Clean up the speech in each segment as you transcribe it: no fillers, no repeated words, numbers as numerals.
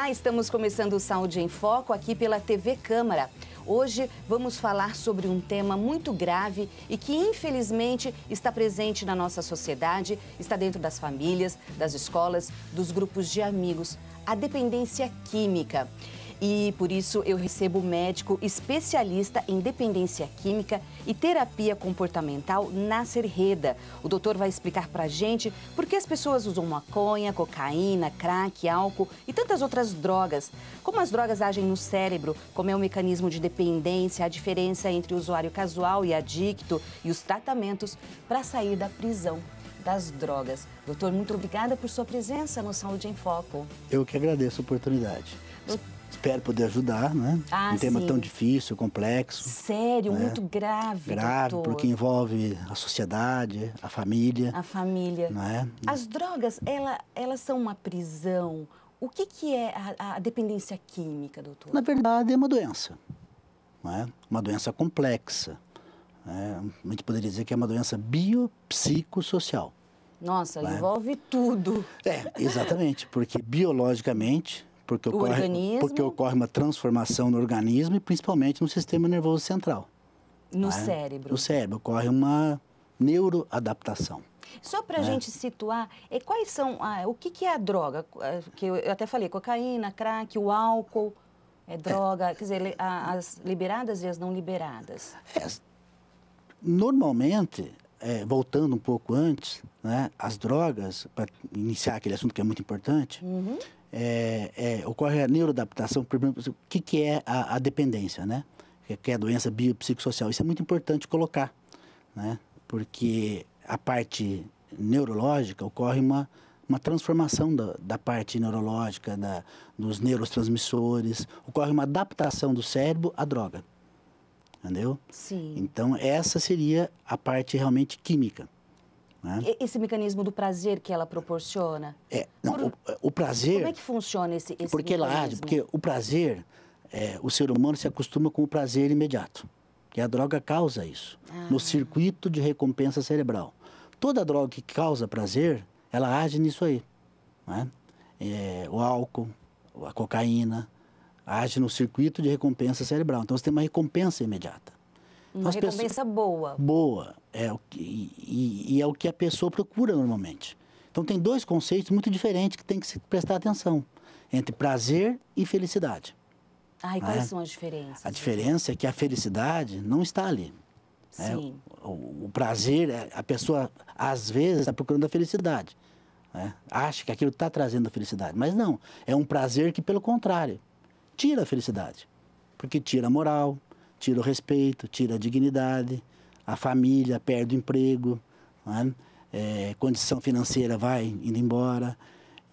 Olá, estamos começando o Saúde em Foco aqui pela TV Câmara. Hoje vamos falar sobre um tema muito grave e que infelizmente está presente na nossa sociedade, está dentro das famílias, das escolas, dos grupos de amigos, a dependência química. E por isso eu recebo o médico especialista em dependência química e terapia comportamental, Nasser Reda. O doutor vai explicar pra gente por que as pessoas usam maconha, cocaína, crack, álcool e tantas outras drogas. Como as drogas agem no cérebro, como é o mecanismo de dependência, a diferença entre o usuário casual e adicto e os tratamentos para sair da prisão das drogas. Doutor, muito obrigada por sua presença no Saúde em Foco. Eu que agradeço a oportunidade. Espero poder ajudar, né? Um tema tão difícil, complexo. Sério, muito grave, grave, doutor. porque envolve a sociedade, a família. A família. Não é? As drogas, elas são uma prisão. O que é a dependência química, doutor? Na verdade, é uma doença. Não é? Uma doença complexa. A gente poderia dizer que é uma doença biopsicossocial. Nossa, envolve tudo. Exatamente, porque biologicamente... Porque ocorre uma transformação no organismo e principalmente no sistema nervoso central. No cérebro. No cérebro, ocorre uma neuroadaptação. Só para a gente situar, quais são, o que é a droga? Que eu até falei, cocaína, crack, o álcool, droga, quer dizer, as liberadas e as não liberadas. Normalmente, voltando um pouco antes, né, as drogas, para iniciar aquele assunto que é muito importante, ocorre a neuroadaptação. O que é a dependência, né? Que é a doença biopsicossocial. Isso é muito importante colocar, né? Porque a parte neurológica ocorre uma transformação da parte neurológica, dos neurotransmissores, ocorre uma adaptação do cérebro à droga, entendeu? Sim. Então, essa seria a parte realmente química. Esse mecanismo do prazer que ela proporciona? O prazer... Como é que funciona esse porque mecanismo? ela age, porque o prazer, o ser humano se acostuma com o prazer imediato, que a droga causa isso, no circuito de recompensa cerebral. Toda droga que causa prazer, ela age nisso aí. O álcool, a cocaína, age no circuito de recompensa cerebral. Então, você tem uma recompensa imediata. Uma recompensa boa. Boa. É o que a pessoa procura normalmente. Então, tem dois conceitos muito diferentes que tem que se prestar atenção. Entre prazer e felicidade. E quais são as diferenças? A diferença é que a felicidade não está ali. Sim. O prazer, a pessoa, às vezes, está procurando a felicidade. Acha que aquilo está trazendo a felicidade. Mas não. É um prazer que, pelo contrário, tira a felicidade. Porque tira a moral, tira o respeito, tira a dignidade, a família perde o emprego, condição financeira vai indo embora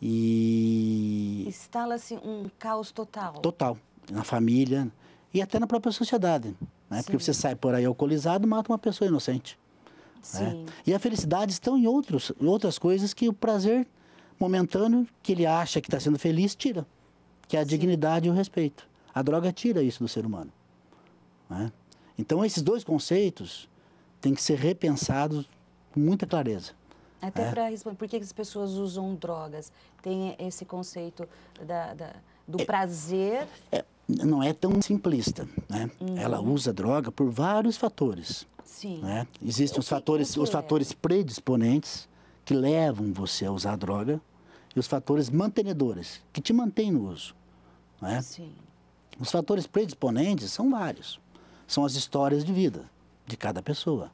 e... Instala-se um caos total. Total, na família e até na própria sociedade, porque você sai por aí alcoolizado, mata uma pessoa inocente. Sim. E a felicidade está em outras coisas que o prazer momentâneo, que ele acha que está sendo feliz, tira, que é a dignidade e o respeito. A droga tira isso do ser humano. Então, esses dois conceitos têm que ser repensados com muita clareza. Até para responder, por que as pessoas usam drogas? Tem esse conceito do prazer... Não é tão simplista, Ela usa droga por vários fatores. Sim. Existem os fatores predisponentes, que levam você a usar a droga, e os fatores mantenedores, que te mantêm no uso. Sim. Os fatores predisponentes são vários. São as histórias de vida de cada pessoa.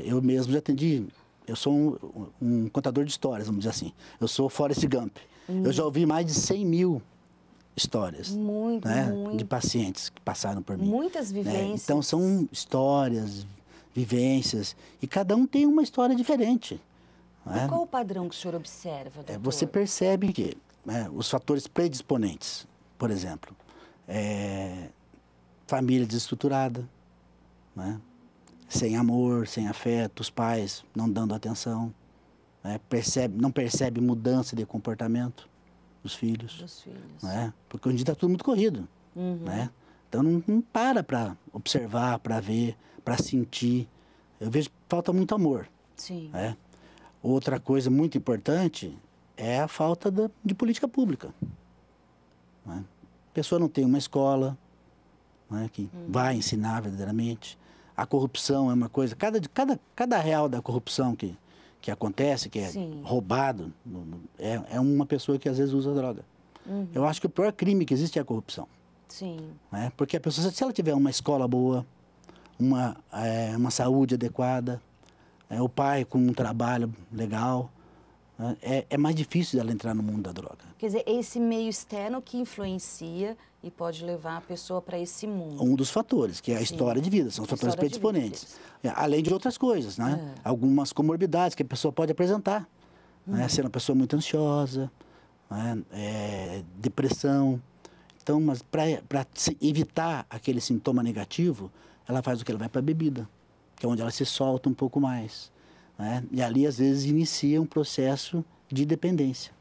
Eu mesmo já atendi, eu sou um contador de histórias, vamos dizer assim. Eu sou Forrest Gump. Eu já ouvi mais de 100 mil histórias de pacientes que passaram por mim. Muitas vivências. Então, são histórias, vivências, e cada um tem uma história diferente. E qual o padrão que o senhor observa, doutor? Você percebe que os fatores predisponentes, por exemplo, família desestruturada, sem amor, sem afeto, os pais não dando atenção, não percebe mudança de comportamento dos filhos. Porque hoje em dia está tudo muito corrido. Então não para observar, para ver, para sentir. Eu vejo que falta muito amor. Sim. Outra coisa muito importante é a falta de política pública. né? A pessoa não tem uma escola, né, que vai ensinar verdadeiramente. A corrupção é uma coisa... Cada real da corrupção que acontece, que é Sim. roubado, é uma pessoa que às vezes usa droga. Eu acho que o pior crime que existe é a corrupção. Sim. Né? Porque a pessoa, se ela tiver uma escola boa, uma saúde adequada, o pai com um trabalho legal, né, é mais difícil dela entrar no mundo da droga. Quer dizer, esse meio externo que influencia e pode levar a pessoa para esse mundo. Um dos fatores, que é a Sim. história de vida, são os fatores predisponentes. Além de outras coisas, né? Algumas comorbidades que a pessoa pode apresentar. Né? Sendo uma pessoa muito ansiosa, né? Depressão. Então, mas para evitar aquele sintoma negativo, ela faz o que? Ela vai para a bebida, que é onde ela se solta um pouco mais. Né? E ali, às vezes, inicia um processo de dependência.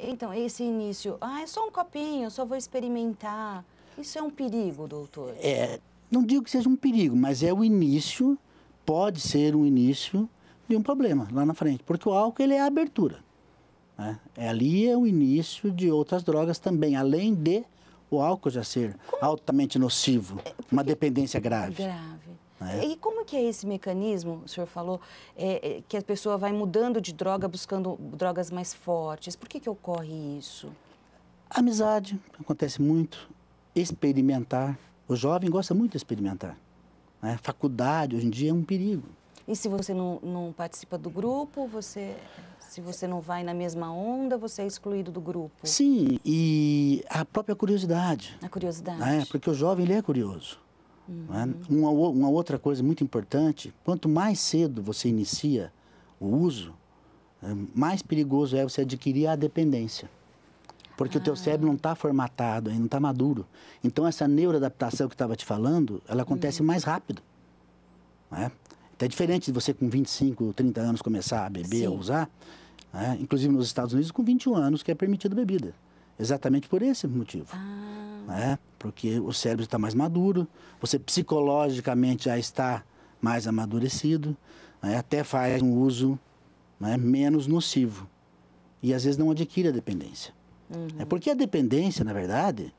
Então, esse início, é só um copinho, só vou experimentar. Isso é um perigo, doutor? Não digo que seja um perigo, mas é o início, pode ser um início de um problema lá na frente. Porque o álcool, ele é a abertura. Né? Ali é o início de outras drogas também, além de o álcool já ser altamente nocivo, uma dependência grave. E como que é esse mecanismo, o senhor falou, que a pessoa vai mudando de droga, buscando drogas mais fortes? Por que ocorre isso? Amizade, acontece muito. Experimentar. O jovem gosta muito de experimentar. Né? Faculdade, hoje em dia, é um perigo. E se você não participa do grupo, se você não vai na mesma onda, você é excluído do grupo? Sim, e a própria curiosidade. A curiosidade. Né? Porque o jovem, ele é curioso. Né? Uma outra coisa muito importante, quanto mais cedo você inicia o uso, mais perigoso é você adquirir a dependência. Porque o teu cérebro não está formatado, não está maduro. Então, essa neuroadaptação que eu estava te falando, ela acontece mais rápido. Né? Então, é diferente de você com 25, 30 anos começar a beber, a usar. Né? Inclusive, nos Estados Unidos, com 21 anos que é permitido bebida. Exatamente por esse motivo. Né? Porque o cérebro está mais maduro, você psicologicamente já está mais amadurecido, né? Até faz um uso, né, menos nocivo. E às vezes não adquire a dependência. Porque a dependência, na verdade,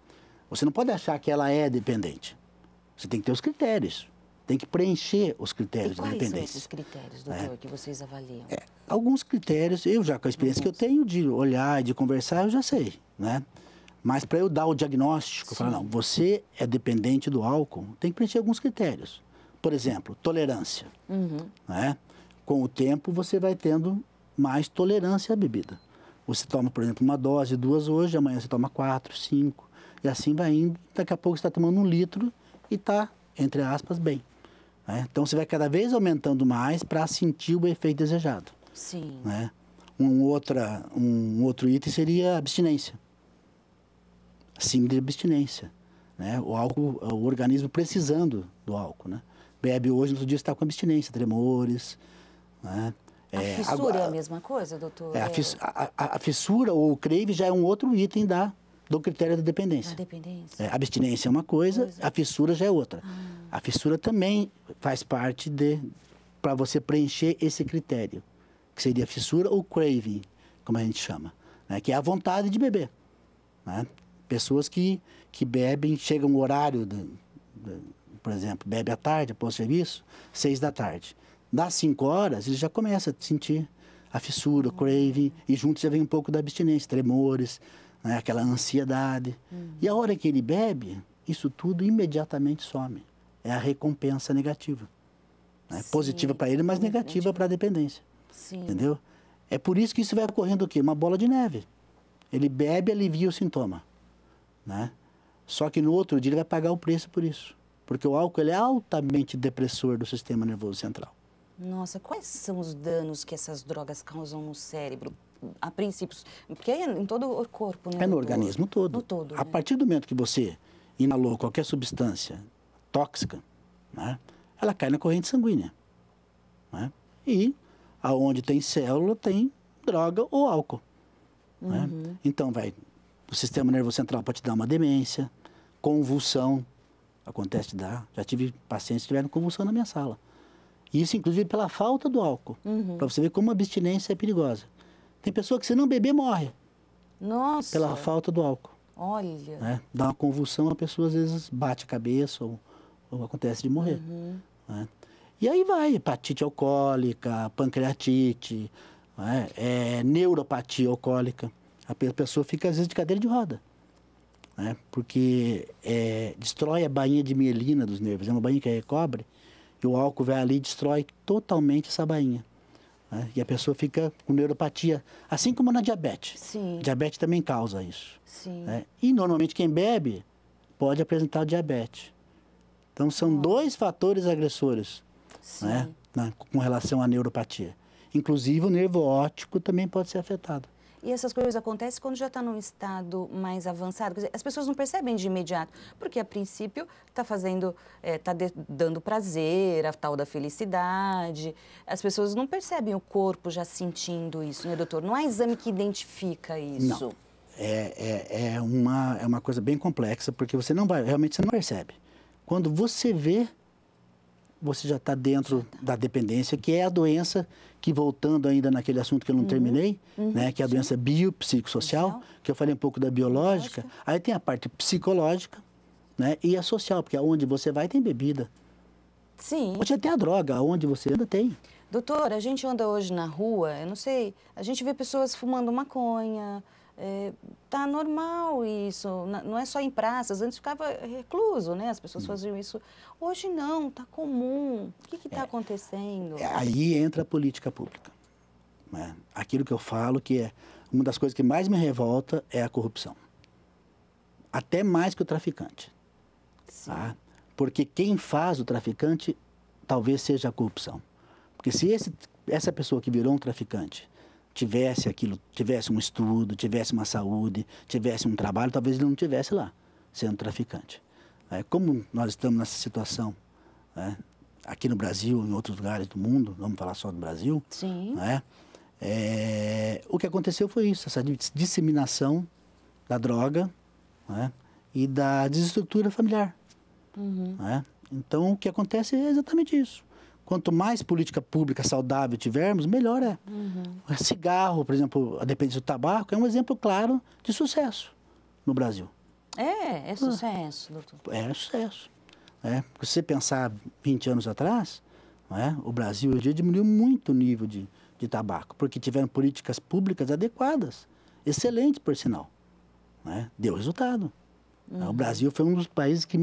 você não pode achar que ela é dependente. Você tem que ter os critérios. Tem que preencher os critérios da dependência. Quais são esses critérios, doutor, que vocês avaliam? Alguns critérios, eu já com a experiência que eu tenho de olhar e de conversar, eu já sei, né? Mas para eu dar o diagnóstico, falar, não, você é dependente do álcool, tem que preencher alguns critérios. Por exemplo, tolerância. Né? Com o tempo, você vai tendo mais tolerância à bebida. Você toma, por exemplo, uma dose, 2 hoje, amanhã você toma 4, 5, e assim vai indo. Daqui a pouco você está tomando 1 litro e está, entre aspas, bem. Né? Então, você vai cada vez aumentando mais para sentir o efeito desejado. Sim. Né? Um outro item seria a abstinência. Síndrome de abstinência. Né? O álcool, o organismo precisando do álcool. Né? Bebe hoje, no outro dia está com abstinência, tremores. Né? A fissura é a mesma coisa, doutor? A fissura ou o crave já é um outro item do critério da dependência. A dependência. A abstinência é uma coisa, a fissura já é outra. A fissura também faz parte para você preencher esse critério, que seria a fissura ou craving, como a gente chama, né? Que é a vontade de beber. Né? Pessoas que bebem, chegam no horário, por exemplo, bebe à tarde, após o serviço, 6 da tarde. Das 5 horas, ele já começa a sentir a fissura, o craving, e junto já vem um pouco da abstinência, tremores, né? Aquela ansiedade. E a hora que ele bebe, isso tudo imediatamente some. É a recompensa negativa. Né? Positiva para ele, mas negativa para a dependência. Sim. Entendeu? É por isso que isso vai ocorrendo o quê? Uma bola de neve. Ele bebe e alivia o sintoma. Né? Só que no outro dia ele vai pagar o preço por isso. Porque o álcool ele é altamente depressor do sistema nervoso central. Nossa, quais são os danos que essas drogas causam no cérebro? A princípio, porque é em todo o corpo, né? É no organismo todo. No todo, a partir do momento que você inalou qualquer substância tóxica, né, ela cai na corrente sanguínea. Né? E aonde tem célula tem droga ou álcool. Né? Então o sistema nervoso central pode te dar uma demência, convulsão, acontece de dar. Já tive pacientes que tiveram convulsão na minha sala. Isso, inclusive, pela falta do álcool. Para você ver como a abstinência é perigosa. Tem pessoa que, se não beber, morre. Nossa! Pela falta do álcool. Olha. Né? Dá uma convulsão, a pessoa às vezes bate a cabeça ou acontece de morrer. Né? E aí vai, hepatite alcoólica, pancreatite, né? Neuropatia alcoólica. A pessoa fica às vezes de cadeira de roda. Né? Porque destrói a bainha de mielina dos nervos. É uma bainha que recobre e o álcool vai ali e destrói totalmente essa bainha. Né? E a pessoa fica com neuropatia, assim como na diabetes. Sim. Diabetes também causa isso. Sim. Né? E normalmente quem bebe pode apresentar diabetes. Então são dois fatores agressores, né? Com relação à neuropatia. Inclusive o nervo óptico também pode ser afetado. E essas coisas acontecem quando já está num estado mais avançado. Quer dizer, as pessoas não percebem de imediato, porque a princípio está dando prazer, a tal da felicidade. As pessoas não percebem o corpo já sentindo isso, né, doutor? Não há exame que identifica isso. Não. É uma coisa bem complexa, porque realmente você não percebe. Quando você vê, você já está dentro da dependência, que é a doença que, voltando ainda naquele assunto que eu não terminei, né, que é a doença biopsicossocial, que eu falei um pouco da biológica, aí tem a parte psicológica, né, e a social, porque aonde você vai tem bebida. Sim. Hoje tem a droga, aonde você anda tem. Doutor, a gente anda hoje na rua, eu não sei, a gente vê pessoas fumando maconha, tá normal isso, não é só em praças, antes ficava recluso, né? As pessoas faziam isso. Hoje não, tá comum. O que está acontecendo? Aí entra a política pública. Né? Aquilo que eu falo que é uma das coisas que mais me revolta é a corrupção. Até mais que o traficante. Tá? Porque quem faz o traficante talvez seja a corrupção. Porque se essa pessoa que virou um traficante tivesse um estudo, tivesse uma saúde, tivesse um trabalho, talvez ele não estivesse lá, sendo traficante. Como nós estamos nessa situação, né, aqui no Brasil, em outros lugares do mundo, vamos falar só do Brasil, Sim. Né, o que aconteceu foi isso, essa disseminação da droga, né, e da desestrutura familiar. Né? Então, o que acontece é exatamente isso. Quanto mais política pública saudável tivermos, melhor é. Cigarro, por exemplo, a dependência do tabaco, é um exemplo claro de sucesso no Brasil. É sucesso, doutor. É sucesso. Porque se você pensar 20 anos atrás, o Brasil hoje diminuiu muito o nível de tabaco, porque tiveram políticas públicas adequadas, excelentes, por sinal. Deu resultado. O Brasil foi um dos países que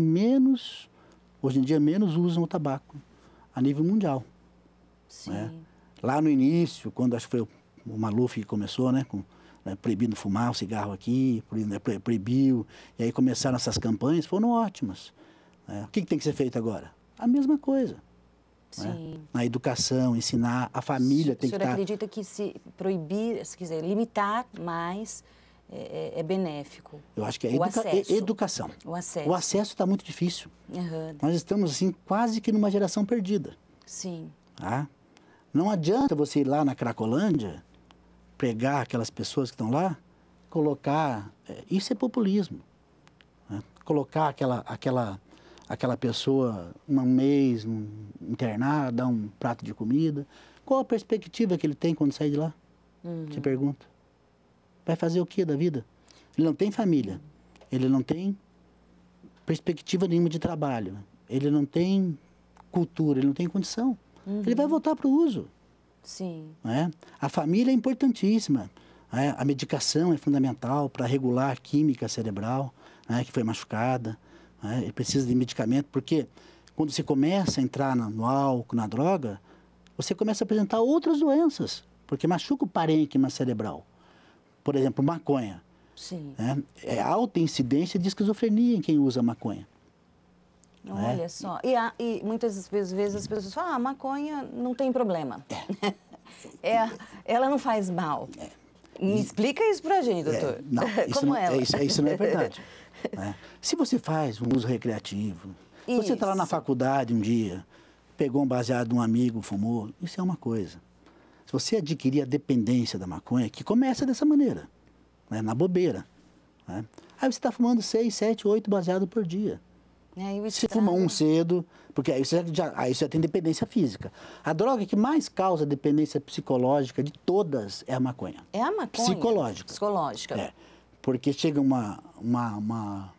hoje em dia, menos usam o tabaco a nível mundial. Sim. Lá no início, quando acho que foi o Maluf que começou, proibindo fumar o cigarro aqui, proibiu, e aí começaram essas campanhas, foram ótimas. O que tem que ser feito agora? A mesma coisa. Sim. Na educação, ensinar, a família tem que estar... O senhor acredita que se proibir, se quiser limitar mais, é benéfico? Eu acho que é educação. O acesso. O acesso está muito difícil. Nós estamos, assim, quase que numa geração perdida. Sim. Não adianta você ir lá na Cracolândia, pegar aquelas pessoas que estão lá, colocar... isso é populismo. Colocar aquela pessoa um mês internada, dar um prato de comida. Qual a perspectiva que ele tem quando sai de lá? Te pergunto. Vai fazer o que da vida? Ele não tem família. Ele não tem perspectiva nenhuma de trabalho. Ele não tem cultura, ele não tem condição. Ele vai voltar para o uso. Sim. A família é importantíssima. A medicação é fundamental para regular a química cerebral, que foi machucada. Ele precisa de medicamento, porque quando você começa a entrar no álcool, na droga, você começa a apresentar outras doenças, porque machuca o parênquima cerebral. Por exemplo, maconha. Sim. É alta incidência de esquizofrenia em quem usa maconha. Olha só. E muitas vezes as pessoas falam, a maconha não tem problema. Ela não faz mal. Me explica isso pra gente, doutor. Não, Como ela? Isso não é verdade. Se você faz um uso recreativo, você está lá na faculdade um dia, pegou um baseado de um amigo, fumou, isso é uma coisa. Se você adquirir a dependência da maconha, que começa dessa maneira, na bobeira. Aí você está fumando 6, 7, 8 baseados por dia. Se fuma um cedo, porque aí você já tem dependência física. A droga que mais causa dependência psicológica de todas é a maconha. É a maconha? Psicológica. Psicológica. Porque chega uma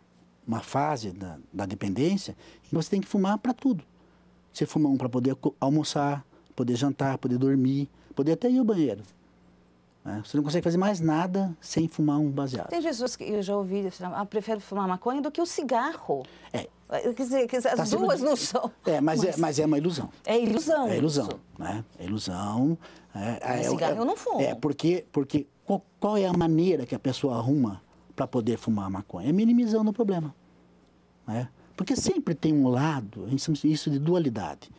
fase da dependência em que você tem que fumar para tudo. Você fuma para poder almoçar, poder jantar, poder dormir, poder até ir ao banheiro. Né? Você não consegue fazer mais nada sem fumar um baseado. Tem pessoas que eu já ouvi, prefere fumar maconha do que o cigarro. Quer dizer, as duas não são. Mas é uma ilusão. É ilusão. É ilusão. Isso. Né? É ilusão. Cigarro eu não fumo. Porque qual é a maneira que a pessoa arruma para poder fumar maconha? É minimizando o problema. Né? Porque sempre tem um lado, a gente chama isso de dualidade.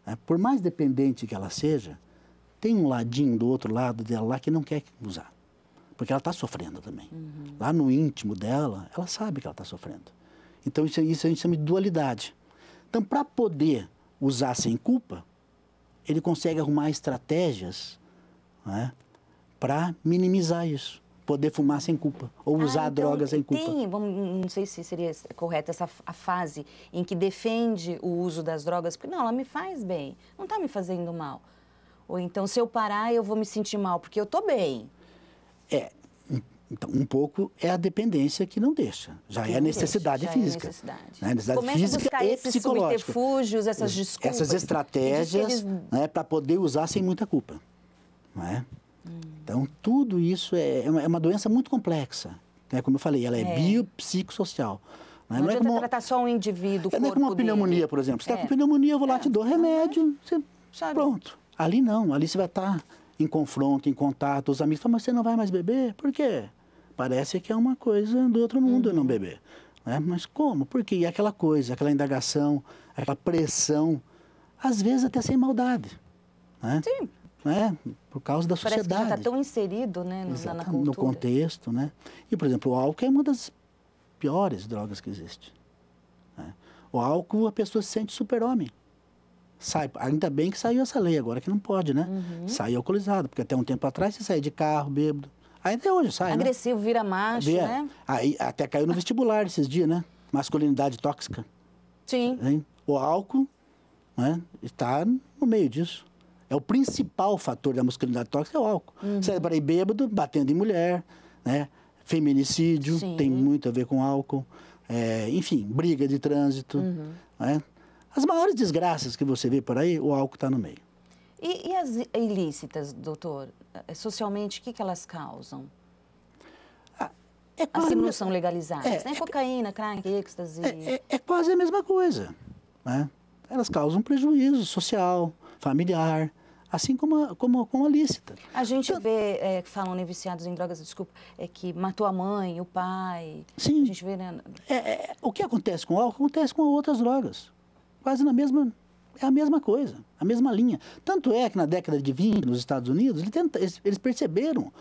Né? Por mais dependente que ela seja, tem um ladinho do outro lado dela lá que não quer usar. Porque ela está sofrendo também. Lá no íntimo dela, ela sabe que ela está sofrendo. Então, isso a gente chama de dualidade. Então, para poder usar sem culpa, ele consegue arrumar estratégias, né, para minimizar isso. Poder fumar sem culpa, ou usar então, drogas sem culpa. Não sei se seria correta a fase em que defende o uso das drogas, porque não, ela me faz bem, não está me fazendo mal. Ou então, se eu parar, eu vou me sentir mal, porque eu estou bem. Então, um pouco é a dependência que não deixa. Já é a necessidade física. Né? Necessidade Começa física a buscar e esses psicológica. subterfúgios, essas desculpas. Essas estratégias, né, para poder usar sem muita culpa. Né? Então, tudo isso é uma doença muito complexa. Né? Como eu falei, ela é biopsicossocial. Né? Não adianta tratar só um indivíduo, não é como uma pneumonia, por exemplo. Você está com pneumonia, eu vou lá, te dou remédio, pronto. Ali não, ali você vai estar em confronto, em contato, os amigos falam, mas você não vai mais beber? Por quê? Parece que é uma coisa do outro mundo não beber. Né? Mas como? Por quê? E aquela coisa, aquela indagação, aquela pressão, às vezes até sem maldade. Né? Sim. Né? Por causa da sociedade. Parece que está tão inserido, né, na cultura. No contexto. Né? E, por exemplo, o álcool é uma das piores drogas que existe. Né? O álcool, a pessoa se sente super-homem. Ainda bem que saiu essa lei agora, que não pode, né? Sair alcoolizado, porque até um tempo atrás você saía de carro, bêbado. Aí até hoje sai, agressivo, né? Vira macho, né? Aí até caiu no vestibular esses dias, né? Masculinidade tóxica. Sim. Hein? O álcool, né, está no meio disso. É o principal fator da masculinidade tóxica, é o álcool. Sai para ir bêbado, batendo em mulher, né? Feminicídio, tem muito a ver com álcool. Enfim, briga de trânsito, né? As maiores desgraças que você vê por aí, o álcool está no meio. E as ilícitas, doutor? Socialmente, o que elas causam? As que não são legalizadas, né? Cocaína, crack, êxtase... É quase a mesma coisa. Né? Elas causam prejuízo social, familiar, assim como a lícita. A gente vê, falam em viciados em drogas, desculpa, que matou a mãe, o pai... Sim. A gente vê, né? O que acontece com o álcool acontece com outras drogas. Quase é a mesma coisa, a mesma linha. Tanto é que na década de 20, nos Estados Unidos, eles perceberam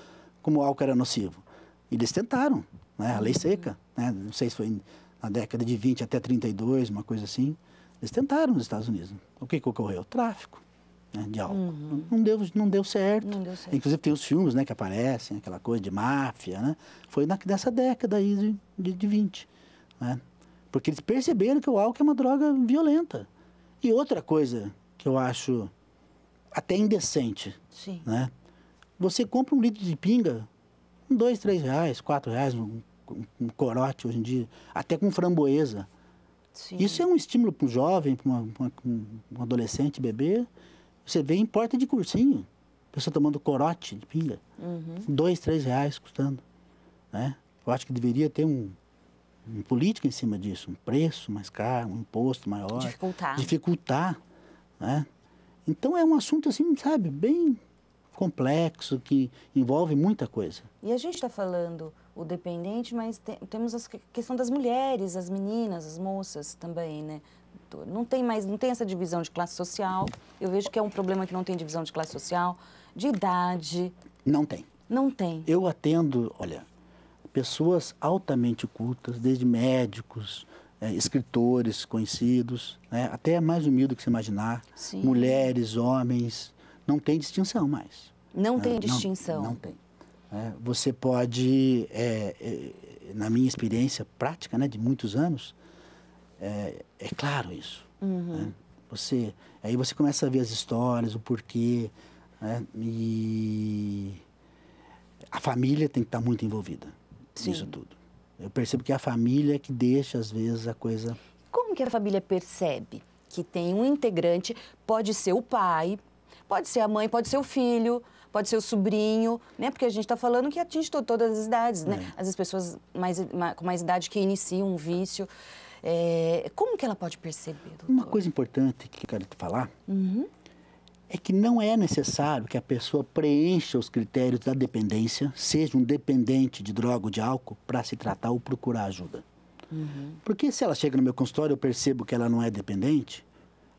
como o álcool era nocivo. Eles tentaram, né? A lei seca, né? Não sei se foi na década de 20 até 32, uma coisa assim. Eles tentaram nos Estados Unidos. O que ocorreu? Tráfico, né, de álcool. Não deu certo. Inclusive tem os filmes, né, que aparecem, aquela coisa de máfia, né? Foi nessa década aí de 20, né? Porque eles perceberam que o álcool é uma droga violenta. E outra coisa que eu acho até indecente, né? Você compra um litro de pinga, R$2, R$3, R$4, um corote hoje em dia, até com framboesa. Sim. Isso é um estímulo para um jovem, para um adolescente beber. Você vê em porta de cursinho, pessoa tomando corote de pinga, R$2, R$3 custando. Né? Eu acho que deveria ter um política em cima disso, um preço mais caro, um imposto maior. Dificultar. Né? Então é um assunto assim, sabe, bem complexo, que envolve muita coisa. E a gente está falando o dependente, mas temos a questão das mulheres, as meninas, as moças também, né? Não tem essa divisão de classe social. Eu vejo que é um problema que não tem divisão de classe social, de idade. Não tem. Não tem. Eu atendo, olha, pessoas altamente cultas, desde médicos, escritores conhecidos, né? Até mais humilde que você imaginar, Sim. Mulheres, homens, não tem distinção mais. Não tem distinção? Não tem. Você pode, na minha experiência prática, né, de muitos anos, é claro isso. Né? Aí você começa a ver as histórias, o porquê, né? E a família tem que estar muito envolvida. nisso tudo. Eu percebo que é a família que deixa, às vezes, a coisa... Como que a família percebe que tem um integrante, pode ser o pai, pode ser a mãe, pode ser o filho, pode ser o sobrinho, né? Porque a gente está falando que atinge todas as idades, né? Às vezes pessoas com mais idade que iniciam um vício. Como que ela pode perceber, doutor? Uma coisa importante que eu quero te falar é que não é necessário que a pessoa preencha os critérios da dependência, seja um dependente de droga ou de álcool, para se tratar ou procurar ajuda. Porque se ela chega no meu consultório, eu percebo que ela não é dependente,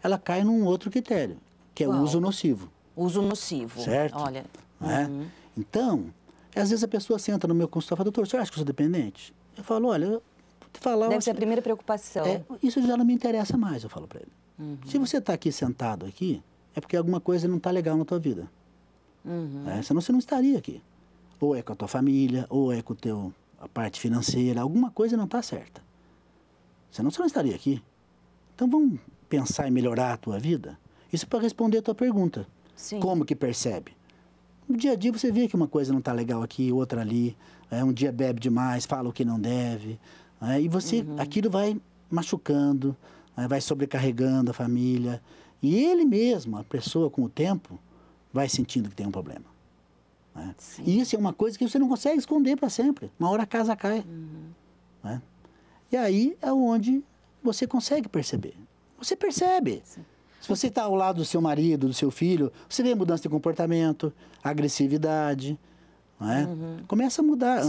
ela cai num outro critério, que é o uso nocivo. Uso nocivo. Certo? Olha. Então, às vezes a pessoa senta no meu consultório e fala, doutor, você acha que eu sou dependente? Eu falo, olha, eu vou te falar... Deve ser a primeira preocupação. Isso já não me interessa mais, eu falo para ele. Se você está aqui sentado aqui, é porque alguma coisa não está legal na tua vida. Senão você não estaria aqui. Ou é com a tua família, ou é com a parte financeira, alguma coisa não está certa. Senão você não estaria aqui. Então vamos pensar em melhorar a tua vida? Isso é para responder a tua pergunta. Sim. Como que percebe? No dia a dia você vê que uma coisa não está legal aqui, outra ali. Um dia bebe demais, fala o que não deve. E você, aquilo vai machucando, vai sobrecarregando a família. E ele mesmo, a pessoa com o tempo, vai sentindo que tem um problema. E isso é uma coisa que você não consegue esconder para sempre. Uma hora a casa cai. E aí é onde você consegue perceber. Você percebe. Sim. Se você está ao lado do seu marido, do seu filho, você vê mudança de comportamento, agressividade. Começa a mudar.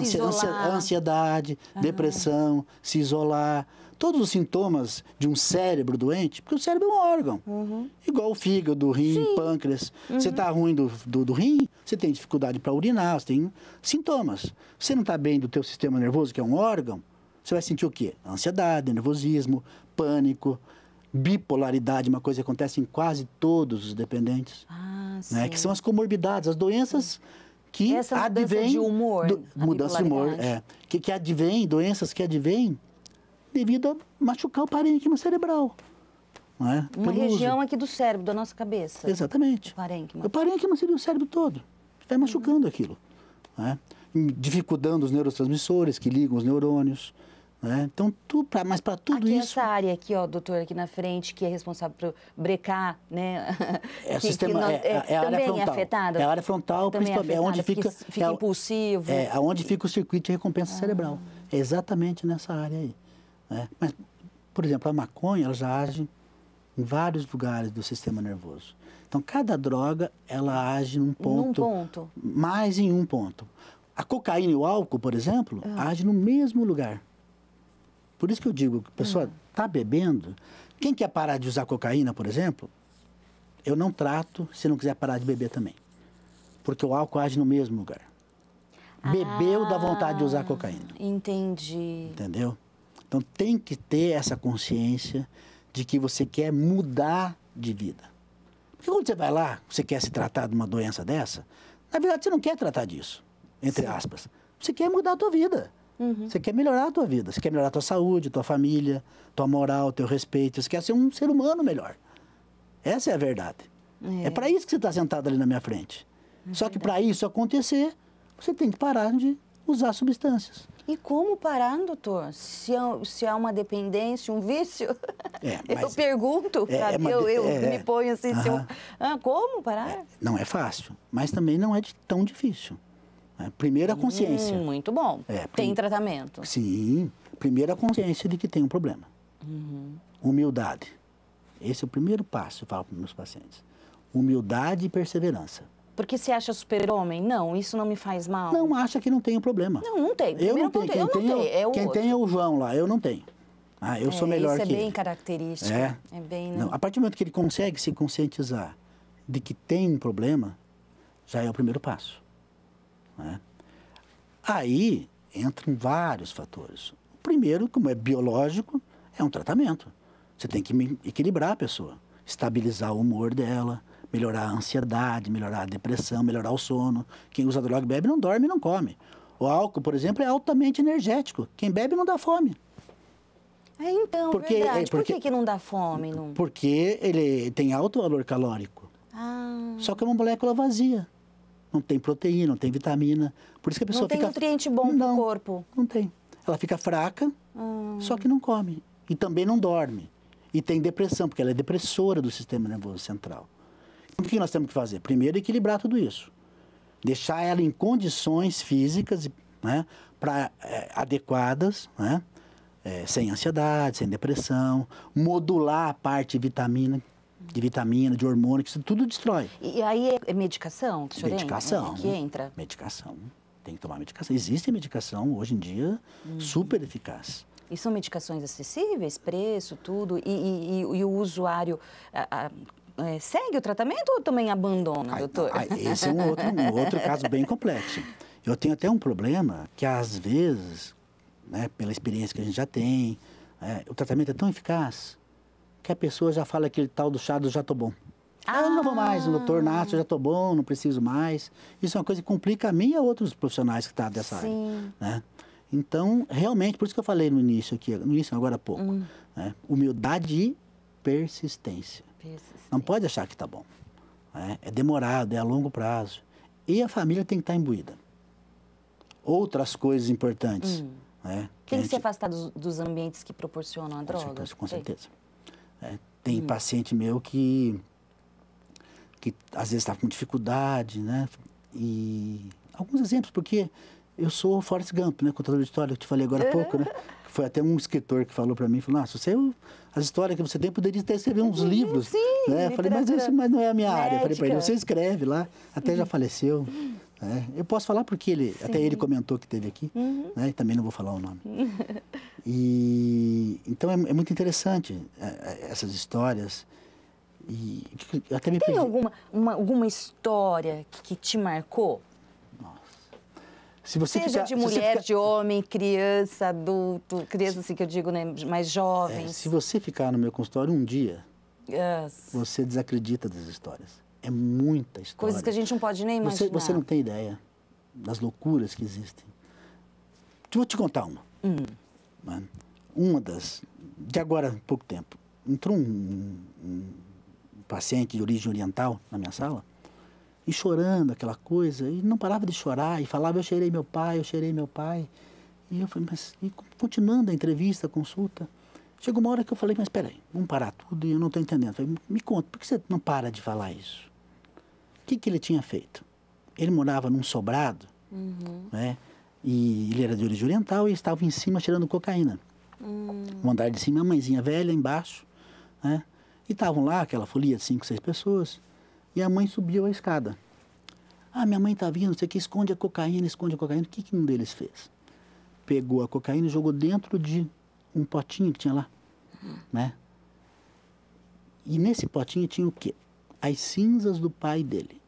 Ansiedade, depressão, se isolar. Todos os sintomas de um cérebro doente, porque o cérebro é um órgão. Igual o fígado, o rim, pâncreas. Você está ruim do rim, você tem dificuldade para urinar, você tem sintomas. Você não está bem do teu sistema nervoso, que é um órgão, você vai sentir o quê? Ansiedade, nervosismo, pânico, bipolaridade, uma coisa que acontece em quase todos os dependentes. Que são as comorbidades, as doenças que advêm... de humor. Mudança de humor, que advém, doenças que advêm devido a machucar o parênquima cerebral. Uma região aqui do cérebro, da nossa cabeça. Exatamente. O parênquima seria o cérebro todo. Vai machucando aquilo. Dificultando os neurotransmissores que ligam os neurônios. Então, mas para tudo aqui isso... Essa área aqui, ó, doutor, aqui na frente, que é responsável por brecar, né? É a área frontal. É afetada? É a área frontal, principalmente. É onde fica impulsivo. Onde fica o circuito de recompensa cerebral. É exatamente nessa área aí. Mas, por exemplo, a maconha, ela já age em vários lugares do sistema nervoso. Então, cada droga, ela age num ponto. Mais em um ponto. A cocaína e o álcool, por exemplo, agem no mesmo lugar. Por isso que eu digo que a pessoa está bebendo. Quem quer parar de usar cocaína, por exemplo, eu não trato se não quiser parar de beber também. Porque o álcool age no mesmo lugar. Bebeu dá vontade de usar cocaína. Entendi. Entendeu? Então tem que ter essa consciência de que você quer mudar de vida. Porque quando você vai lá, você quer se tratar de uma doença dessa, na verdade você não quer tratar disso, entre aspas. Você quer mudar a tua vida. Você quer melhorar a tua vida, você quer melhorar a tua saúde, tua família, tua moral, teu respeito. Você quer ser um ser humano melhor. Essa é a verdade. É para isso que você está sentado ali na minha frente. Só que para isso acontecer, você tem que parar de usar substâncias. E como parar, doutor? Se há uma dependência, um vício? Eu pergunto, eu me ponho assim, como parar? Não é fácil, mas também não é tão difícil. Primeiro a consciência. Muito bom. Tem tratamento. Sim. Primeiro a consciência de que tem um problema. Humildade. Esse é o primeiro passo, eu falo para os meus pacientes. Humildade e perseverança. Porque se acha super-homem? Não, isso não me faz mal. Não, acha que não tem um problema. Não tem. Eu não tenho. Quem tem é o João lá, eu não tenho. Eu sou melhor que ele. Isso é bem característico. É bem, né? Não, a partir do momento que ele consegue se conscientizar de que tem um problema, já é o primeiro passo. Aí entram vários fatores. O primeiro, como é biológico, é um tratamento. Você tem que equilibrar a pessoa, estabilizar o humor dela, melhorar a ansiedade, melhorar a depressão, melhorar o sono. Quem usa droga e bebe não dorme e não come. O álcool, por exemplo, é altamente energético. Quem bebe não dá fome. Então, verdade. Por que não dá fome? Porque ele tem alto valor calórico. Só que é uma molécula vazia. não tem proteína, não tem vitamina. Por isso que a pessoa não tem fica... nutriente bom para o corpo. Não tem. Ela fica fraca, só que não come. E também não dorme. E tem depressão, porque ela é depressora do sistema nervoso central. Então, o que nós temos que fazer? Primeiro, equilibrar tudo isso. Deixar ela em condições físicas, né, adequadas, né, sem ansiedade, sem depressão, modular a parte de vitamina, de hormônio, que isso tudo destrói. E aí é medicação que o senhor Medicação. que entra? Medicação. Tem que tomar medicação. Existe medicação, hoje em dia, super eficaz. E são medicações acessíveis, preço, tudo? E o usuário segue o tratamento ou também abandona, doutor? Esse é um outro caso bem complexo. Eu tenho até um problema que, às vezes, né, pela experiência que a gente já tem, o tratamento é tão eficaz que a pessoa já fala aquele tal do chá do já tô bom. Eu não vou mais, o doutor Nácio, já tô bom, não preciso mais. Isso é uma coisa que complica a mim e a outros profissionais que estão dessa área. Né? Então, realmente, por isso que eu falei no início, agora há pouco, né? Humildade e persistência. Não pode achar que está bom. Né? É demorado, é a longo prazo. E a família tem que estar imbuída. Outras coisas importantes. Né? Tem que se afastar dos ambientes que proporcionam a droga. Com certeza. Tem paciente meu que às vezes está com dificuldade, né? E alguns exemplos, porque eu sou o Forrest Gump, né? Contador de história, que eu te falei agora há pouco, né? Foi até um escritor que falou para mim, falou, nossa, as histórias que você tem, poderia até escrever uns livros. Sim, né? Eu falei, mas não é a minha área. Eu falei para ele, você escreve lá, até já faleceu. Né? Eu posso falar porque até ele comentou que esteve aqui, né? E também não vou falar o nome. Então, é muito interessante essas histórias. E até me tem alguma história que te marcou? Nossa. Se você seja de mulher, de homem, criança, adulto, criança assim que eu digo, né, mais jovens. Se você ficar no meu consultório um dia, você desacredita das histórias. É muita história. Coisas que a gente não pode nem imaginar. Você não tem ideia das loucuras que existem. Vou te contar uma. Uma de agora há pouco tempo. Entrou um paciente de origem oriental na minha sala e chorando aquela coisa, e não parava de chorar, e falava, eu cheirei meu pai. E eu falei, e continuando a entrevista, a consulta, chegou uma hora que eu falei, mas espera aí, vamos parar tudo, e eu não estou entendendo. Eu falei, me conta, por que você não para de falar isso? O que ele tinha feito? Ele morava num sobrado, né, e ele era de origem oriental e estava em cima cheirando cocaína. No andar de cima, a mãezinha velha embaixo, né? E estavam lá, aquela folia de 5, 6 pessoas, e a mãe subiu a escada. Minha mãe está vindo, você que esconde a cocaína. O que um deles fez? Pegou a cocaína e jogou dentro de um potinho que tinha lá, né? E nesse potinho tinha o quê? As cinzas do pai dele.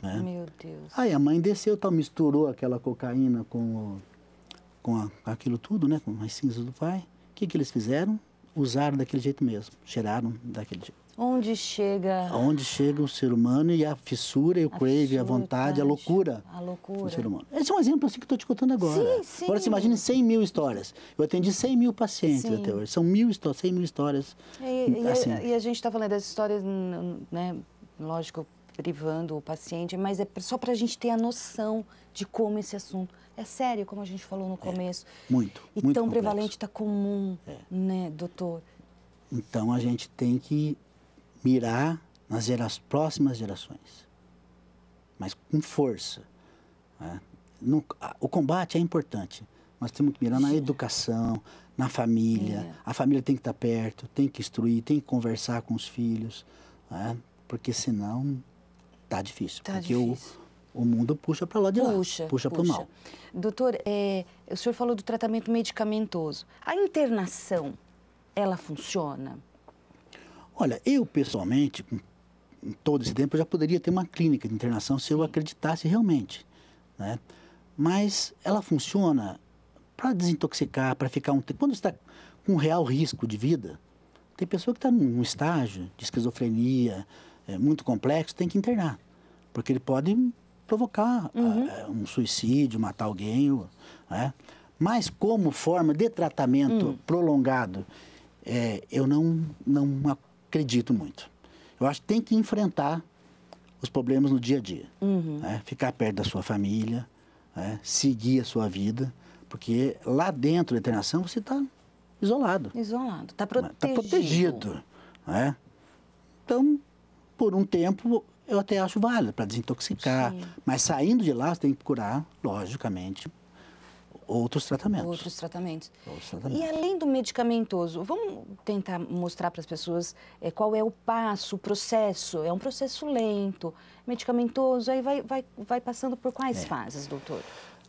Né? Meu Deus. Aí a mãe desceu, misturou aquela cocaína com aquilo tudo, né? Com as cinzas do pai. O que eles fizeram? Usaram daquele jeito mesmo, cheiraram daquele jeito. Onde chega o ser humano e a fissura, e o crave, a vontade, a loucura do ser humano. Esse é um exemplo assim que eu estou te contando agora. Sim. Agora, você imagine 100 mil histórias. Eu atendi 100 mil pacientes até hoje. São 100 mil histórias. E a gente está falando das histórias, né, lógico, privando o paciente, mas é só para a gente ter a noção de como esse assunto é sério, como a gente falou no começo. Muito tão complexo. Prevalente, está comum, né, doutor? Então, a gente tem que mirar nas próximas gerações, mas com força. Né? O combate é importante. Nós temos que mirar na educação, na família. A família tem que estar perto, tem que instruir, tem que conversar com os filhos, né? Porque senão está difícil. Porque o mundo puxa para lá de lá, puxa para o mal. Doutor, o senhor falou do tratamento medicamentoso. A internação, ela funciona? Olha, eu pessoalmente, em todo esse tempo, eu já poderia ter uma clínica de internação se eu acreditasse realmente, né? Mas ela funciona para desintoxicar, para ficar um tempo. Quando você está com um real risco de vida, tem pessoa que está num estágio de esquizofrenia muito complexo, tem que internar, porque ele pode provocar um suicídio, matar alguém, né? Mas como forma de tratamento prolongado, eu não acredito muito. Eu acho que tem que enfrentar os problemas no dia a dia. Né? Ficar perto da sua família, né? Seguir a sua vida, porque lá dentro da internação você está isolado. Isolado, está protegido. Está protegido. Né? Então, por um tempo, eu até acho válido para desintoxicar. Sim. Mas saindo de lá, você tem que procurar, logicamente, outros tratamentos. Outros tratamentos. E além do medicamentoso, vamos tentar mostrar para as pessoas qual é o passo, o processo. É um processo lento, medicamentoso, aí vai passando por quais fases, doutor?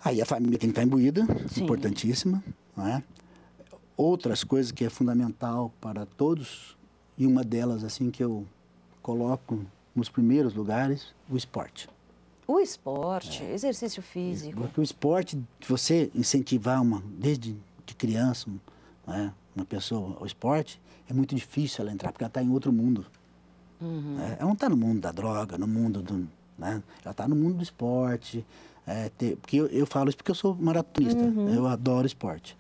Aí a família tem que estar imbuída, importantíssima. Não é? Outras coisas que é fundamental para todos, e uma delas assim que eu coloco nos primeiros lugares, o esporte. O esporte, exercício físico. Porque o esporte, você incentivar desde de criança, né, uma pessoa ao esporte, é muito difícil ela entrar, porque ela está em outro mundo. Ela não está no mundo da droga, no mundo do... Né, ela está no mundo do esporte. Porque eu falo isso porque eu sou maratonista, eu adoro esporte.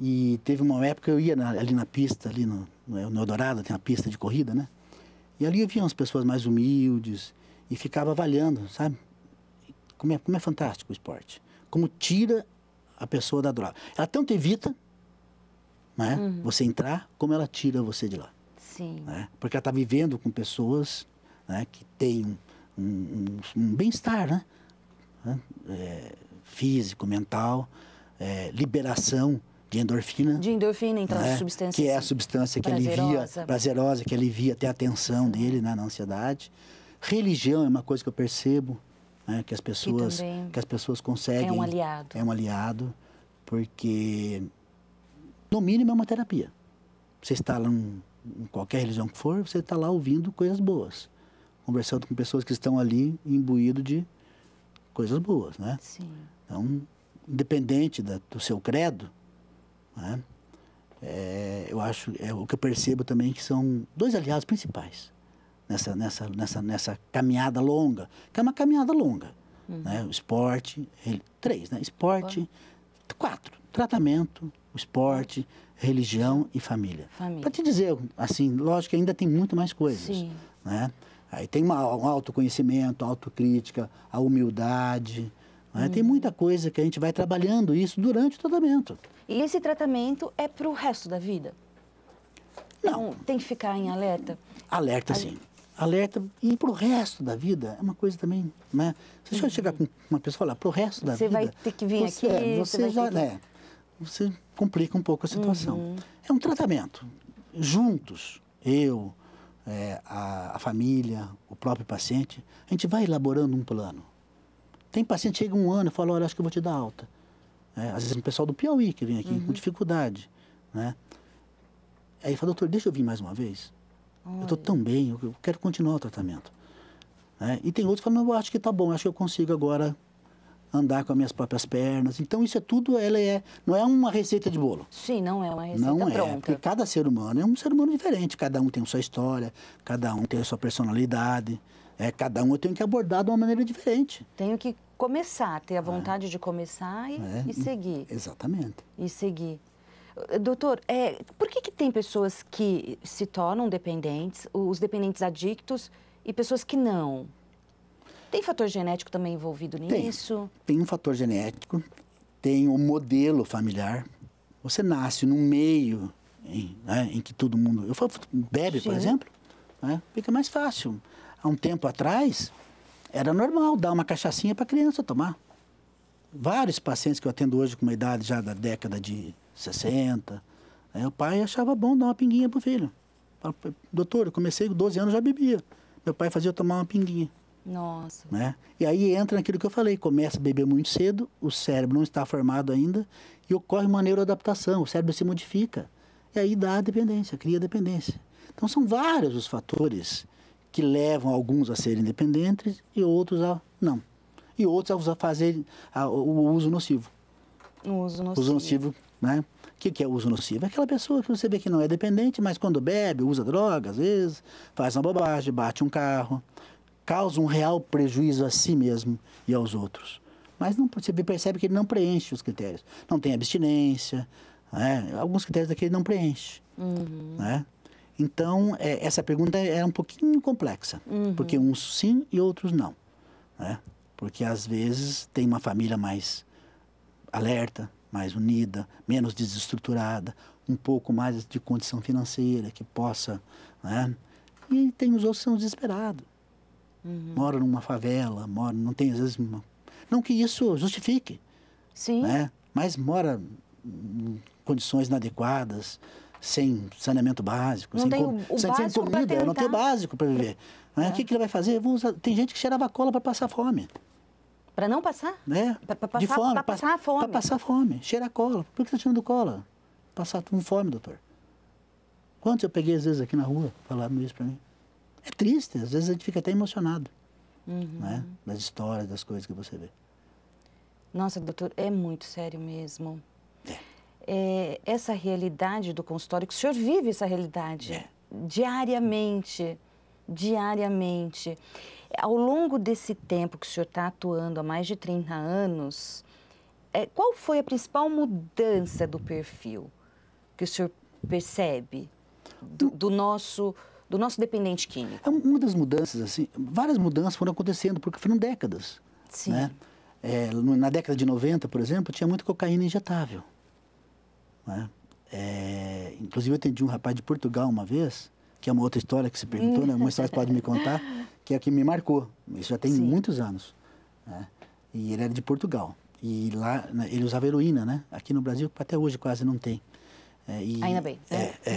E teve uma época que eu ia ali na pista, ali no Eldorado, tem uma pista de corrida, né? E ali eu via umas pessoas mais humildes e ficava avaliando, sabe? Como é fantástico o esporte. Como tira a pessoa da droga. Ela tanto evita, né, você entrar, como ela tira você de lá. Sim. Né? Porque ela está vivendo com pessoas, né, que têm um bem-estar, né? Físico, mental, liberação de endorfina. De endorfina, então, substância. Que é a substância que prazerosa, que alivia até a tensão dele, né, na ansiedade. Religião é uma coisa que eu percebo, né, que as pessoas conseguem. É um aliado. É um aliado, porque, no mínimo, é uma terapia. Você está lá em qualquer religião que for, você está lá ouvindo coisas boas. Conversando com pessoas que estão ali imbuído de coisas boas, né? Sim. Então, independente do seu credo, né, eu acho, o que eu percebo também que são dois aliados principais nessa caminhada longa, que é uma caminhada longa. Né? O esporte, 3, né? Esporte, 4, tratamento, o esporte, religião e família. Para te dizer, assim, lógico que ainda tem muito mais coisas. Sim. Né? Aí tem um autoconhecimento, autocrítica, a humildade. Né? Tem muita coisa que a gente vai trabalhando isso durante o tratamento. E esse tratamento é para o resto da vida? Não. Tem que ficar em alerta? Alerta, sim. Alerta. E para o resto da vida é uma coisa também, né? Você vai chegar com uma pessoa e falar, para o resto da vida... Você vai ter que vir aqui... Você complica um pouco a situação. É um tratamento. Juntos, eu, a família, o próprio paciente, a gente vai elaborando um plano. Tem paciente que chega um ano e fala, olha, acho que eu vou te dar alta. Às vezes é um pessoal do Piauí que vem aqui com dificuldade. Né? Aí fala, doutor, deixa eu vir mais uma vez. Eu estou tão bem, eu quero continuar o tratamento. Né? E tem outros que falam, não, eu acho que está bom, acho que eu consigo agora andar com as minhas próprias pernas. Então, isso é tudo, não é uma receita de bolo. Sim, não é uma receita pronta. Não é, porque cada ser humano é um ser humano diferente. Cada um tem a sua história, cada um tem a sua personalidade. Cada um eu tenho que abordar de uma maneira diferente. Tenho que começar, ter a vontade de começar e seguir. Exatamente. E seguir. Doutor, por que tem pessoas que se tornam dependentes, os dependentes adictos, e pessoas que não? Tem fator genético também envolvido nisso? Tem um fator genético, tem um modelo familiar. Você nasce num meio em que todo mundo... bebe, por exemplo, né? Fica mais fácil. Há um tempo atrás, era normal dar uma cachaçinha para a criança tomar. Vários pacientes que eu atendo hoje com uma idade já da década de 60, o pai achava bom dar uma pinguinha para o filho. Fala, doutor, eu comecei com 12 anos, já bebia. Meu pai fazia eu tomar uma pinguinha. Nossa. Né? E aí entra naquilo que eu falei, começa a beber muito cedo, o cérebro não está formado ainda e ocorre uma neuroadaptação, o cérebro se modifica. E aí dá a dependência, cria a dependência. Então são vários os fatores que levam alguns a serem dependentes e outros a não. E outros a fazer o uso nocivo. O uso nocivo. O uso nocivo, né? O que é o uso nocivo? É aquela pessoa que você vê que não é dependente, mas quando bebe, usa droga, às vezes, faz uma bobagem, bate um carro, causa um real prejuízo a si mesmo e aos outros. Mas não, você percebe que ele não preenche os critérios. Não tem abstinência, né? Alguns critérios daquele não preenche. Né? Então, essa pergunta é um pouquinho complexa, porque uns sim e outros não, né? Porque às vezes tem uma família mais alerta, mais unida, menos desestruturada, um pouco mais de condição financeira que possa, né? E tem os outros que são desesperados. Moram numa favela, não tem às vezes não que isso justifique, Sim. né? Mas mora em condições inadequadas, sem saneamento básico, Não sem, tem sem básico pra comida, não tem o tentar. básico para viver. Né? O que ele vai fazer? Tem gente que cheirava cola para passar fome. Para não passar? Né? Para De fome, passar a fome. Para passar fome. Cheira cola. Por que está tirando cola? Passar com fome, doutor. Quantos eu peguei às vezes aqui na rua falando isso para mim? É triste, às vezes a gente fica até emocionado, né? Das histórias, das coisas que você vê. Nossa, doutor, é muito sério mesmo. Essa realidade do consultório, que o senhor vive essa realidade diariamente, diariamente. Ao longo desse tempo que o senhor está atuando, há mais de 30 anos, qual foi a principal mudança do perfil que o senhor percebe do nosso dependente químico? Uma das mudanças, assim, várias mudanças foram acontecendo, porque foram décadas. Sim. Né? Na década de 90, por exemplo, tinha muita cocaína injetável. Né? Inclusive, eu atendi um rapaz de Portugal uma vez, que é uma outra história que você perguntou, né? Uma história que pode me contar, que é a que me marcou. Isso já tem muitos anos. Né? E ele era de Portugal. E lá, né, ele usava heroína, né? Aqui no Brasil, até hoje, quase não tem. Ainda bem.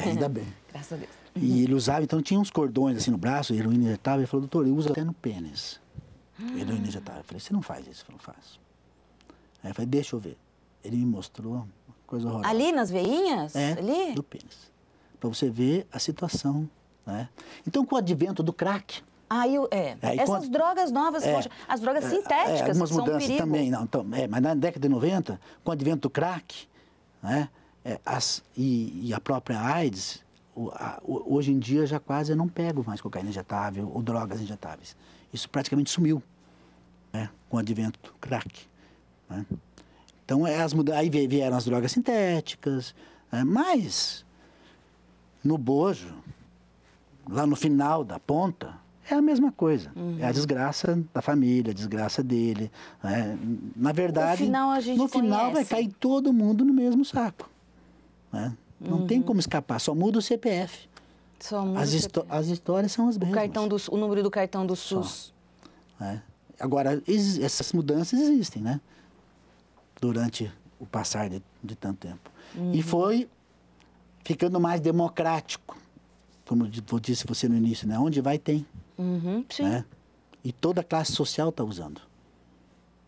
Ainda bem. Graças a Deus. E ele usava, então tinha uns cordões assim no braço, heroína injetável. Ele falou, doutor, eu uso até no pênis. Heroína injetável. Eu falei, você não faz isso? Eu falei, faço. Aí eu falei, deixa eu ver. Ele me mostrou uma coisa horrorosa. Ali nas veinhas? Ali? Do pênis. Para você ver a situação. Né? Então, com o advento do crack... Essas drogas novas, as drogas sintéticas, algumas são um mudanças perigo. também. Não, então, mas na década de 90, com o advento do crack, né, e a própria AIDS, hoje em dia já quase eu não pego mais cocaína injetável ou drogas injetáveis. Isso praticamente sumiu, né, com o advento do crack. Né? Então, aí vieram as drogas sintéticas, mas no bojo, lá no final da ponta, é a mesma coisa. É a desgraça da família, a desgraça dele. Né? Na verdade, no final vai cair todo mundo no mesmo saco. Né? Não tem como escapar, só muda o CPF. Só muda as histórias são as mesmas. O número do cartão do SUS. Né? Agora, essas mudanças existem, né? Durante o passar de tanto tempo. E foi ficando mais democrático. Como eu disse você no início, né? Onde vai, tem. Sim. Né? E toda a classe social está usando.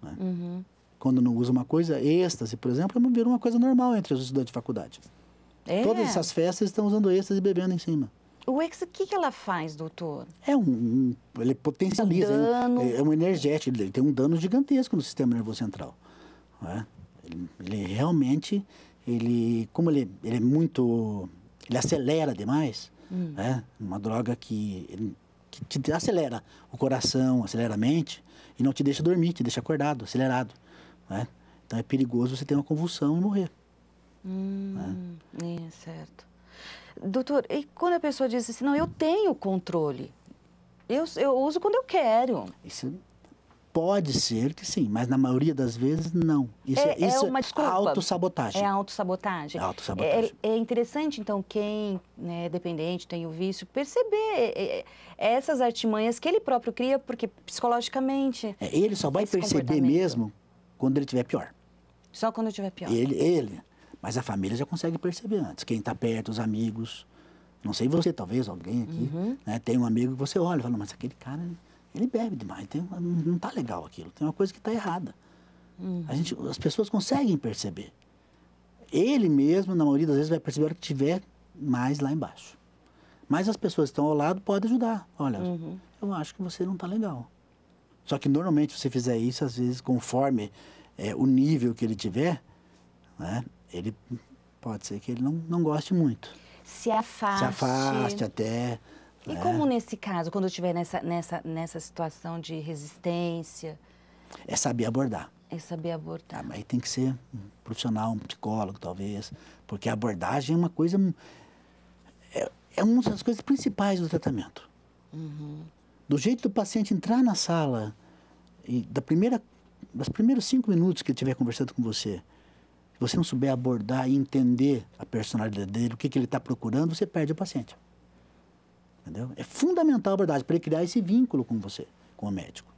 Né? Quando não usa uma coisa, êxtase, por exemplo, virou uma coisa normal entre os estudantes de faculdade. Todas essas festas estão usando êxtase e bebendo em cima. O êxtase, o que ela faz, doutor? Ele potencializa, é um energético, ele tem um dano gigantesco no sistema nervoso central. Né? Ele realmente, como ele é muito, ele acelera demais, né? Uma droga que te acelera o coração, acelera a mente e não te deixa dormir, te deixa acordado, acelerado. Né? Então é perigoso você ter uma convulsão e morrer. Né? Certo. Doutor, e quando a pessoa diz assim, não, eu tenho controle, eu uso quando eu quero. Isso pode ser que sim, mas na maioria das vezes não. Isso é uma desculpa. Autossabotagem. É autossabotagem. É interessante, então, quem é dependente, tem o vício, perceber essas artimanhas que ele próprio cria, porque psicologicamente... Ele só vai perceber mesmo quando ele estiver pior. Só quando estiver pior. Ele. Mas a família já consegue perceber antes. Quem está perto, os amigos. Não sei você, talvez, alguém aqui. Né, tem um amigo que você olha e fala, mas aquele cara... Ele bebe demais, não está legal aquilo, tem uma coisa que está errada. As pessoas conseguem perceber. Ele mesmo, na maioria das vezes, vai perceber a hora que estiver mais lá embaixo. Mas as pessoas que estão ao lado podem ajudar. Olha, eu acho que você não está legal. Só que normalmente, se você fizer isso, às vezes, conforme o nível que ele tiver, né, ele pode ser que ele não goste muito. Se afaste até... E como nesse caso, quando eu estiver nessa situação de resistência? É saber abordar. É saber abordar. Mas aí tem que ser um profissional, um psicólogo, talvez, porque a abordagem é uma coisa... é uma das coisas principais do tratamento. Do jeito do paciente entrar na sala, e dos primeiros 5 minutos que ele estiver conversando com você, se você não souber abordar e entender a personalidade dele, o que ele está procurando, você perde o paciente. Entendeu? É fundamental a abordagem para ele criar esse vínculo com você, com o médico.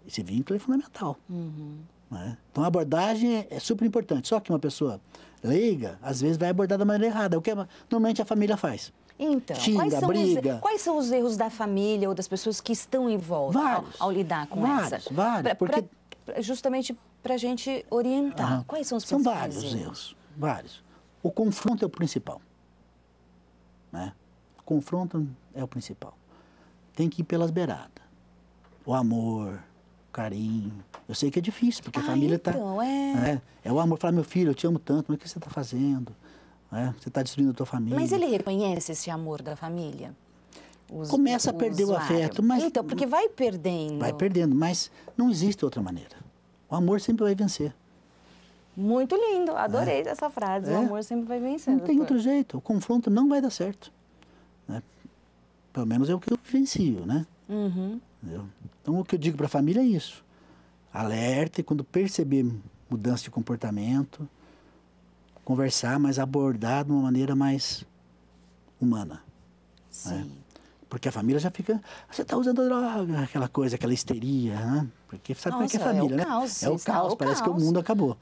Esse vínculo é fundamental. Né? Então, a abordagem é super importante. Só que uma pessoa leiga, às vezes, vai abordar da maneira errada. O que normalmente a família faz. Então, Xinga, briga. Quais são os erros da família ou das pessoas que estão em volta ao lidar com vários, porque... justamente para a gente orientar. Quais são os principais erros? São vários erros, vários. O confronto é o principal. Né? O confronto é o principal. Tem que ir pelas beiradas. O amor, o carinho. Eu sei que é difícil, porque a família está... Então, é o amor. Falar, meu filho, eu te amo tanto, mas o que você está fazendo? Você está destruindo a tua família. Mas ele reconhece esse amor da família? Começa a perder o afeto. Mas... Então, porque vai perdendo. Vai perdendo, mas não existe outra maneira. O amor sempre vai vencer. Muito lindo, adorei essa frase. O amor sempre vai vencer. Não tem outro jeito, o confronto não vai dar certo. Né? Pelo menos é o que eu vivencio, né? Então, o que eu digo para a família é isso. Alerte quando perceber mudança de comportamento, conversar, mas abordar de uma maneira mais humana. Sim. Né? Porque a família já fica... Você está usando droga, aquela coisa, aquela histeria, né? Porque sabe como é que é a família, né? Caos, é o caos, parece que o mundo acabou.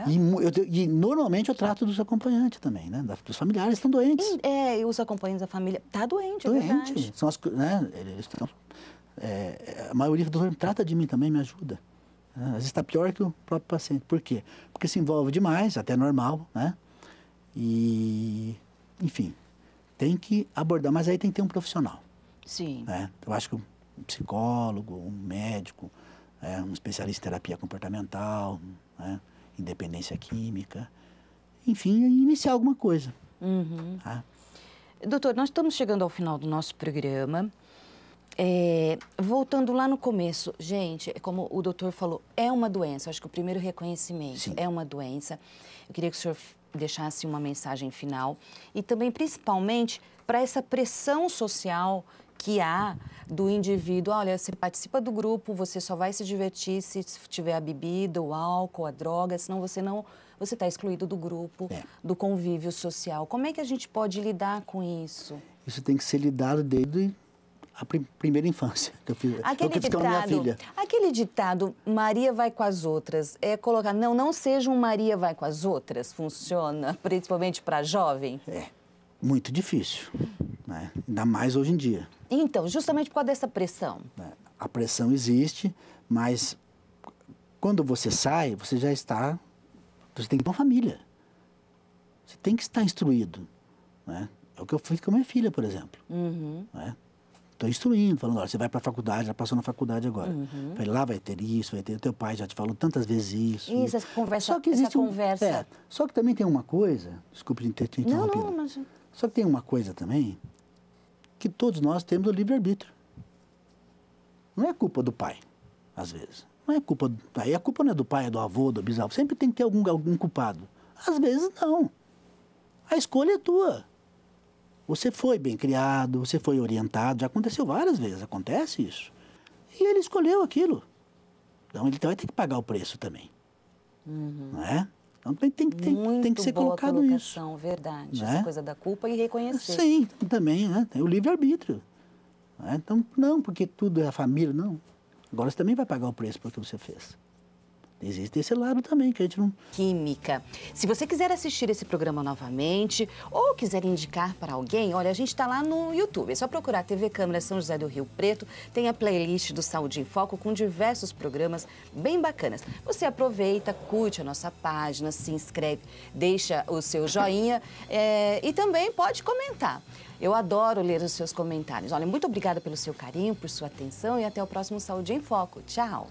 E normalmente eu trato dos acompanhantes também, né? Dos familiares estão doentes. E os acompanhantes da família... Está doente, é verdade. São né? A maioria do trata de mim também, me ajuda. Às vezes está pior que o próprio paciente. Por quê? Porque se envolve demais, até normal, né? E, enfim, tem que abordar, mas aí tem que ter um profissional. Sim. Né? Eu acho que um psicólogo, um médico, um especialista em terapia comportamental, né? Independência química, enfim, iniciar alguma coisa. Tá? Doutor, nós estamos chegando ao final do nosso programa. Voltando lá no começo, gente, como o doutor falou, é uma doença. Eu acho que o primeiro reconhecimento é uma doença. Eu queria que o senhor deixasse uma mensagem final e também, principalmente, para essa pressão social que há do indivíduo. Olha, você participa do grupo, você só vai se divertir se tiver a bebida, o álcool, a droga, senão você está excluído do grupo, do convívio social. Como é que a gente pode lidar com isso? Isso tem que ser lidado desde a primeira infância, que eu fiz com a minha filha. Aquele ditado, Maria vai com as outras, colocar, não seja um Maria vai com as outras, funciona, principalmente para jovem? Muito difícil, né? Ainda mais hoje em dia. Então, justamente por causa dessa pressão. A pressão existe, mas quando você sai, você já está... Você tem que ter uma família. Você tem que estar instruído. Né? É o que eu fiz com a minha filha, por exemplo. Né? Estou instruindo, falando, olha, você vai para a faculdade, já passou na faculdade agora. Falei, lá vai ter isso, vai ter... O teu pai já te falou tantas vezes isso. Isso, essa conversa. Só que existe só que também tem uma coisa... Desculpe de ter te interrompido. Não, mas... Só que tem uma coisa também, que todos nós temos o livre-arbítrio. Não é culpa do pai, às vezes. Não é culpa do pai. A culpa não é do pai, é do avô, do bisavô. Sempre tem que ter algum culpado. Às vezes, não. A escolha é tua. Você foi bem criado, você foi orientado, já aconteceu várias vezes, acontece isso. E ele escolheu aquilo. Então, ele vai ter que pagar o preço também. Não é? Então, tem que ser colocado isso. Verdade. Essa coisa da culpa e reconhecer. Sim, também, né? Tem o livre-arbítrio. Então, não, porque tudo é a família, não. Agora você também vai pagar o preço pelo que você fez. Existe esse lado também, que a gente não... Química. Se você quiser assistir esse programa novamente ou quiser indicar para alguém, olha, a gente está lá no YouTube. É só procurar TV Câmara São José do Rio Preto. Tem a playlist do Saúde em Foco com diversos programas bem bacanas. Você aproveita, curte a nossa página, se inscreve, deixa o seu joinha e também pode comentar. Eu adoro ler os seus comentários. Olha, muito obrigada pelo seu carinho, por sua atenção e até o próximo Saúde em Foco. Tchau!